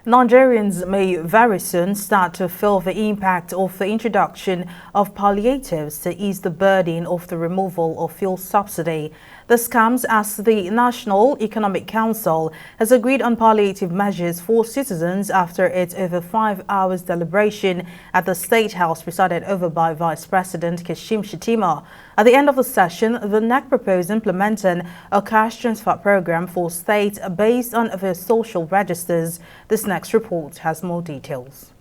Nigerians may very soon start to feel the impact of the introduction of palliatives to ease the burden of the removal of fuel subsidy. This comes as the National Economic Council has agreed on palliative measures for citizens after its over 5 hours deliberation at the State House presided over by Vice President Kashim Shettima. At the end of the session, the NEC proposed implementing a cash transfer program for states based on their social registers. This next report has more details.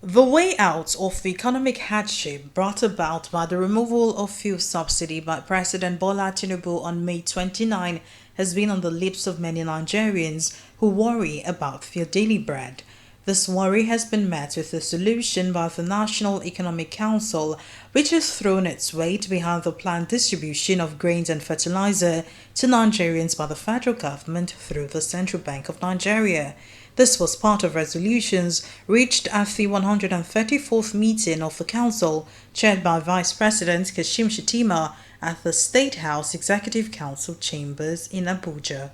The way out of the economic hardship brought about by the removal of fuel subsidy by President Bola Tinubu on May 29 has been on the lips of many Nigerians who worry about their daily bread. This worry has been met with a solution by the National Economic Council, which has thrown its weight behind the planned distribution of grains and fertilizer to Nigerians by the federal government through the Central Bank of Nigeria. This was part of resolutions reached at the 134th meeting of the Council, chaired by Vice President Kashim Shettima at the State House Executive Council chambers in Abuja.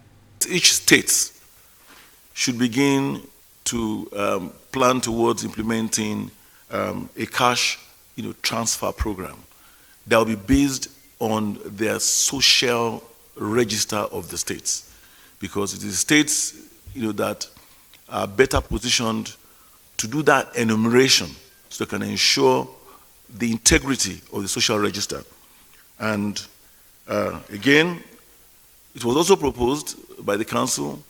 Each state should begin to plan towards implementing a cash transfer program that will be based on their social register of the states, because it is states that are better positioned to do that enumeration so they can ensure the integrity of the social register. And again, it was also proposed by the council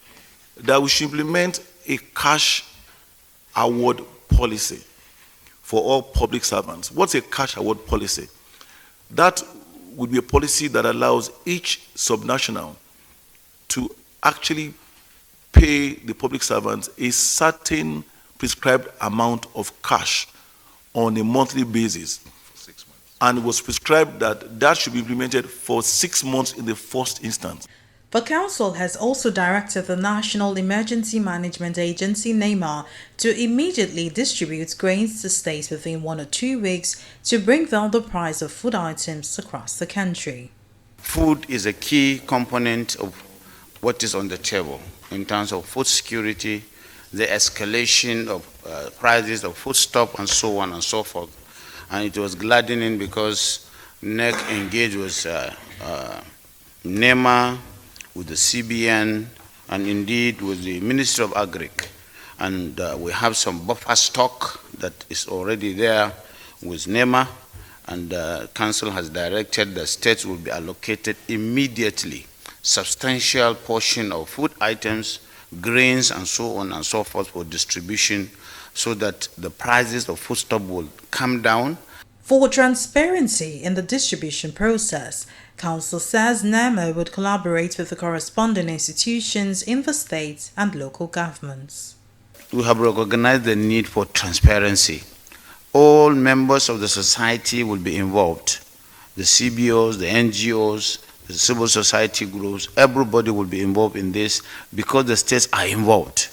that we should implement a cash award policy for all public servants. What's a cash award policy? That would be a policy that allows each subnational to actually pay the public servants a certain prescribed amount of cash on a monthly basis. For 6 months. And it was prescribed that that should be implemented for 6 months in the first instance. The Council has also directed the National Emergency Management Agency (NEMA) to immediately distribute grains to states within 1 or 2 weeks to bring down the price of food items across the country. Food is a key component of what is on the table in terms of food security, the escalation of prices of foodstuff, and so on and so forth. And it was gladdening because NEC engaged with NEMA, with the CBN, and indeed with the Ministry of Agric. And we have some buffer stock that is already there with NEMA, and the Council has directed the states will be allocated immediately substantial portion of food items, grains, and so on and so forth for distribution, so that the prices of foodstuff will come down. For transparency in the distribution process, Council says NEMA would collaborate with the corresponding institutions in the states and local governments. We have recognized the need for transparency. All members of the society will be involved. The CBOs, the NGOs, the civil society groups, everybody will be involved in this because the states are involved.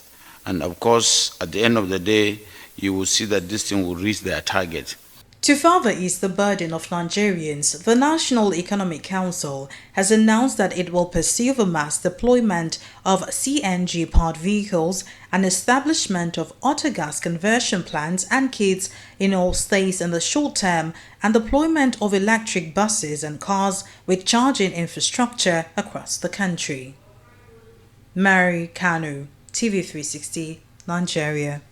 And of course, at the end of the day, you will see that this thing will reach their target. To further ease the burden of Nigerians, the National Economic Council has announced that it will pursue the mass deployment of CNG-powered vehicles and establishment of autogas conversion plants and kits in all states in the short term, and deployment of electric buses and cars with charging infrastructure across the country. Mary Kanu, TV360, Nigeria.